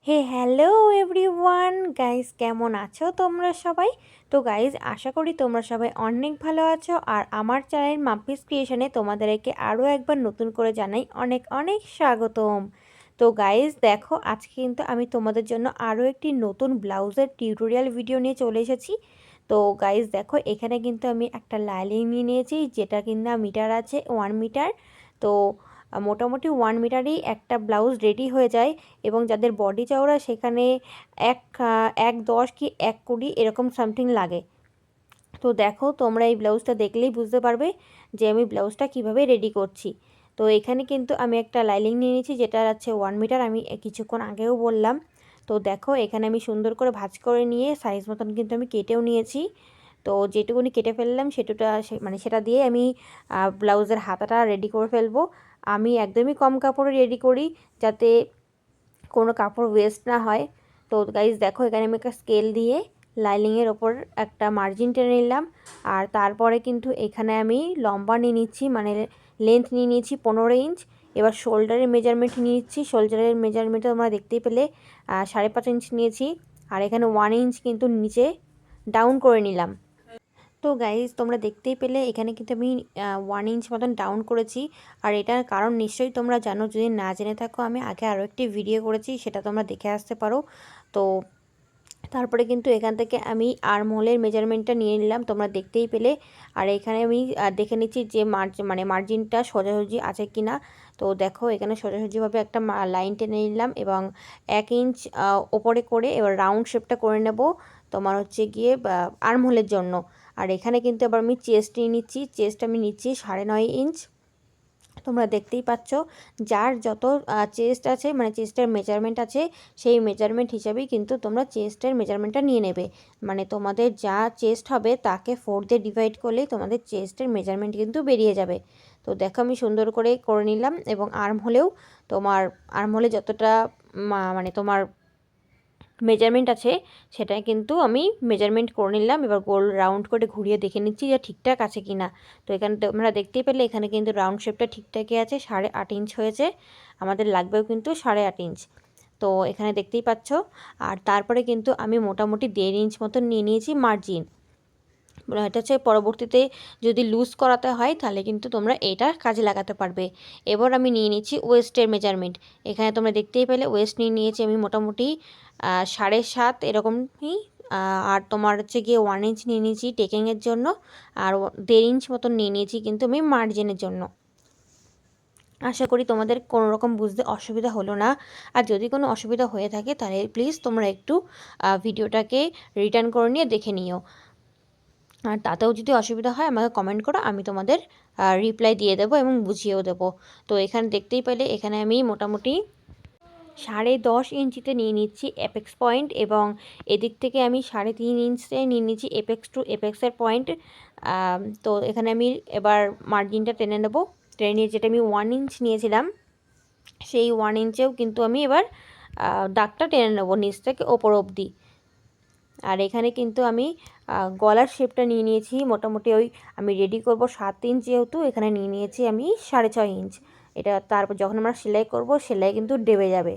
হে hello everyone guys, কেমন আছো তোমরা সবাই? তো গাইস, আশা করি তোমরা সবাই অনেক ভালো আছো। আর আমার চ্যানেল মাম্পিস ক্রিয়েশনে তোমাদেরকে আরও একবার নতুন করে জানাই অনেক অনেক স্বাগতম। তো গাইস দেখো, আজকে কিন্তু আমি তোমাদের জন্য আরও একটি নতুন ব্লাউজের টিউটোরিয়াল ভিডিও নিয়ে চলে এসেছি। তো গাইস দেখো, এখানে কিন্তু আমি একটা লাইনিং নিয়ে নিয়েছি, যেটা কিনা মিটার আছে 1 মিটার। তো মোটামুটি 1 মিটারেই একটা ব্লাউজ রেডি হয়ে যায়। এবং যাদের বডি চওড়া সেখানে 1.10 কি 1.20 এরকম সামথিং লাগে। তো দেখো, তোমরা এই ব্লাউজটা দেখলেই বুঝতে পারবে যে আমি ব্লাউজটা কিভাবে রেডি করছি। তো এখানে কিন্তু আমি একটা লাইনিং নিয়ে নিয়েছি, যেটা আছে 1 মিটার, আমি কিছুক্ষণ আগেও বললাম। তো দেখো, এখানে আমি সুন্দর করে ভাঁজ করে নিয়ে সাইজ মতন কিন্তু আমি কেটেও নিয়েছি। তো যেটুকুনি কেটে ফেললাম মানে সেটা দিয়ে আমি ব্লাউজের হাতাটা রেডি করে ফেলবো। আমি একদমই কম কাপড়ে রেডি করি, যাতে কোনো কাপড় ওয়েস্ট না হয়। তো গাইজ দেখো, এখানে আমি একটা স্কেল দিয়ে লাইনিংয়ের ওপর একটা মার্জিন টেনে নিলাম। আর তারপরে কিন্তু এখানে আমি লম্বা নিয়ে নিচ্ছি, মানে লেন্থ নিয়ে নিয়েছি 15 ইঞ্চ। এবার শোল্ডারের মেজারমেন্ট নিয়ে নিচ্ছি। শোল্ডারের মেজারমেন্টে তোমরা দেখতেই পেলে 5.5 ইঞ্চ নিয়েছি। আর এখানে 1 ইঞ্চ কিন্তু নিচে ডাউন করে নিলাম। তো গাইজ তোমরা দেখতেই পেলে এখানে কিন্তু আমি 1 ইঞ্চ মতন ডাউন করেছি। আর এটার কারণ নিশ্চয়ই তোমরা জানো, যদি না জেনে থাকো আমি আগে আরও একটি ভিডিও করেছি, সেটা তোমরা দেখে আসতে পারো। তো তারপরে কিন্তু এখান থেকে আমি আর্মহোলের মেজারমেন্টটা নিয়ে নিলাম, তোমরা দেখতেই পেলে। আর এখানে আমি দেখে নিচ্ছি যে মানে মার্জিনটা সোজাসুজি আছে কি না। তো দেখো, এখানে সোজাসুজিভাবে একটা লাইন টেনে নিলাম এবং 1 ইঞ্চ ওপরে করে এবার রাউন্ড শেপটা করে নেব তোমার হচ্ছে গিয়ে আর্মহোলের জন্য। আর এখানে কিন্তু এবার আমি চেস্ট নিয়ে নিচ্ছি। চেস্ট আমি নিচ্ছি 9.5 ইঞ্চ। তোমরা দেখতেই পাচ্ছ, যার যত চেস্ট আছে, মানে চেস্টের মেজারমেন্ট আছে, সেই মেজারমেন্ট হিসাবেই কিন্তু তোমরা চেস্টের মেজারমেন্টটা নিয়ে নেবে। মানে তোমাদের যা চেস্ট হবে তাকে 4 দিয়ে ডিভাইড করলেই তোমাদের চেস্টের মেজারমেন্ট কিন্তু বেরিয়ে যাবে। তো দেখো, আমি সুন্দর করে নিলাম। এবং আর্মহোলে যতটা মানে তোমার মেজারমেন্ট আছে, সেটা কিন্তু আমি মেজারমেন্ট করে নিলাম। এবার গোল রাউন্ড করে ঘুরিয়ে দেখে নিচ্ছি যে ঠিকঠাক আছে কি না। তো এখানে তোমরা দেখতেই পেলে এখানে কিন্তু রাউন্ড শেপটা ঠিকঠাকই আছে, 8.5 ইঞ্চ হয়েছে। আমাদের লাগবেও কিন্তু 8.5 ইঞ্চ। তো এখানে দেখতেই পাচ্ছ। আর তারপরে কিন্তু আমি মোটামুটি 1.5 ইঞ্চ মতন নিয়ে নিয়েছি মার্জিন। এটা হচ্ছে পরবর্তীতে যদি লুজ করাতে হয় তাহলে কিন্তু তোমরা এটা কাজে লাগাতে পারবে। এবার আমি নিয়ে নিচ্ছি ওয়েস্টের মেজারমেন্ট। এখানে তোমরা দেখতেই পেলে ওয়েস্ট নিয়েছি আমি মোটামুটি 7.5 এরকমই। আর তোমার হচ্ছে গিয়ে 1 ইঞ্চ নিয়ে নিয়েছি টেকিংয়ের জন্য। আর 1.5 ইঞ্চ মতন নিয়ে নিয়েছি কিন্তু আমি মার্জিনের জন্য। আশা করি তোমাদের কোনো রকম বুঝতে অসুবিধা হলো না। আর যদি কোনো অসুবিধা হয়ে থাকে তাহলে প্লিজ তোমরা একটু ভিডিওটাকে রিটার্ন করে নিয়ে দেখে নিও। আর তাতেও যদি অসুবিধা হয় আমাকে কমেন্ট করো, আমি তোমাদের রিপ্লাই দিয়ে দেবো এবং বুঝিয়েও দেবো। তো এখানে দেখতেই পেলে এখানে আমি মোটামুটি 10.5 ইঞ্চিতে নিয়ে নিচ্ছি এপেক্স পয়েন্ট, এবং এদিক থেকে আমি 3.5 ইঞ্চে নিয়ে নিচ্ছি এপেক্স টু এপেক্সের পয়েন্ট। তো এখানে আমি এবার মার্জিনটা টেনে নেব। টেনে নিয়ে যেটা আমি 1 ইঞ্চ নিয়েছিলাম, সেই 1 ইঞ্চেও কিন্তু আমি এবার দাগটা টেনে নেব নিচ থেকে ওপর অবধি। আর এখানে কিন্তু আমি গলার শেপটা নিয়ে নিয়েছি মোটামুটি আমি রেডি করব 7 ইঞ্চ, যেহেতু এখানে নিয়ে নিয়েছি আমি 6.5 ইঞ্চ। এটা তারপর যখন আমরা সেলাই করব, সেলাই কিন্তু দেবে যাবে।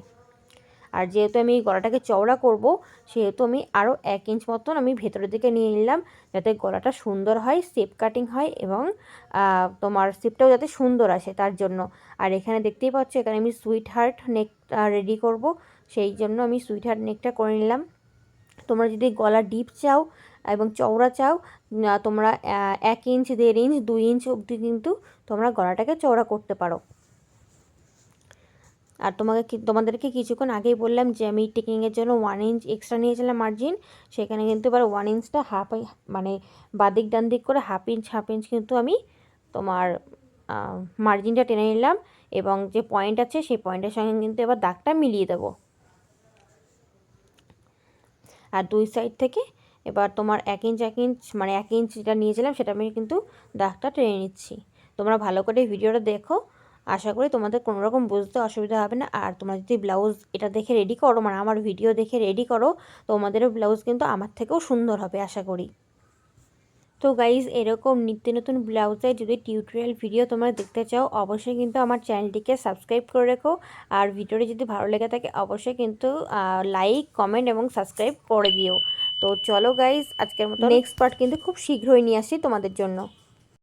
আর যেহেতু আমি গলাটাকে চওড়া করব, সেহেতু আমি আরও 1 ইঞ্চ মতন আমি ভেতরের দিকে নিয়ে নিলাম, যাতে গলাটা সুন্দর হয়, শেপ কাটিং হয় এবং তোমার শেপটাও যাতে সুন্দর আসে তার জন্য। আর এখানে দেখতেই পাচ্ছ, এখানে আমি সুইট হার্ট নেক রেডি করব, সেই জন্য আমি সুইট হার্ট নেকটা করে নিলাম। তোমরা যদি গলা ডিপ চাও এবং চওড়া চাও, তোমরা 1 ইঞ্চ, 1.5 ইঞ্চ, 2 ইঞ্চ অবধি কিন্তু তোমরা গলাটাকে চওড়া করতে পারো। আর তোমাদেরকে কিছুক্ষণ আগেই বললাম যে আমি টেকিংয়ের জন্য 1 ইঞ্চ এক্সট্রা নিয়েছিলাম মার্জিন। সেখানে কিন্তু এবার 1 ইঞ্চটা মানে বাদিক ডান দিক করে হাফ ইঞ্চ কিন্তু আমি তোমার মার্জিনটা টেনে নিলাম। এবং যে পয়েন্ট আছে সেই পয়েন্টের সঙ্গে কিন্তু এবার দাগটা মিলিয়ে দেবো। আর দুই সাইড থেকে এবার তোমার 1 ইঞ্চ মানে 1 ইঞ্চ যেটা নিয়েছিলাম সেটা আমি কিন্তু দাগটা টেনে নিচ্ছি। তোমরা ভালো করে ভিডিওটা দেখো, আশা করি তোমাদের কোনো রকম বুঝতে অসুবিধা হবে না। আর তোমরা যদি ব্লাউজ এটা দেখে রেডি করো, মানে আমার ভিডিও দেখে রেডি করো, তোমাদেরও ব্লাউজ কিন্তু আমার থেকেও সুন্দর হবে আশা করি। তো গাইজ এরকম নিত্য নতুন ব্লাউজের যদি টিউটোরিয়াল ভিডিও তোমরা দেখতে চাও অবশ্যই কিন্তু আমার চ্যানেলটিকে সাবস্ক্রাইব করে রেখো। আর ভিডিওটি যদি ভালো লেগে থাকে অবশ্যই কিন্তু লাইক কমেন্ট এবং সাবস্ক্রাইব করে দিও। তো চলো গাইজ, আজকের মতো নেক্সট পার্ট কিন্তু খুব শীঘ্রই নিয়ে আসছি তোমাদের জন্য।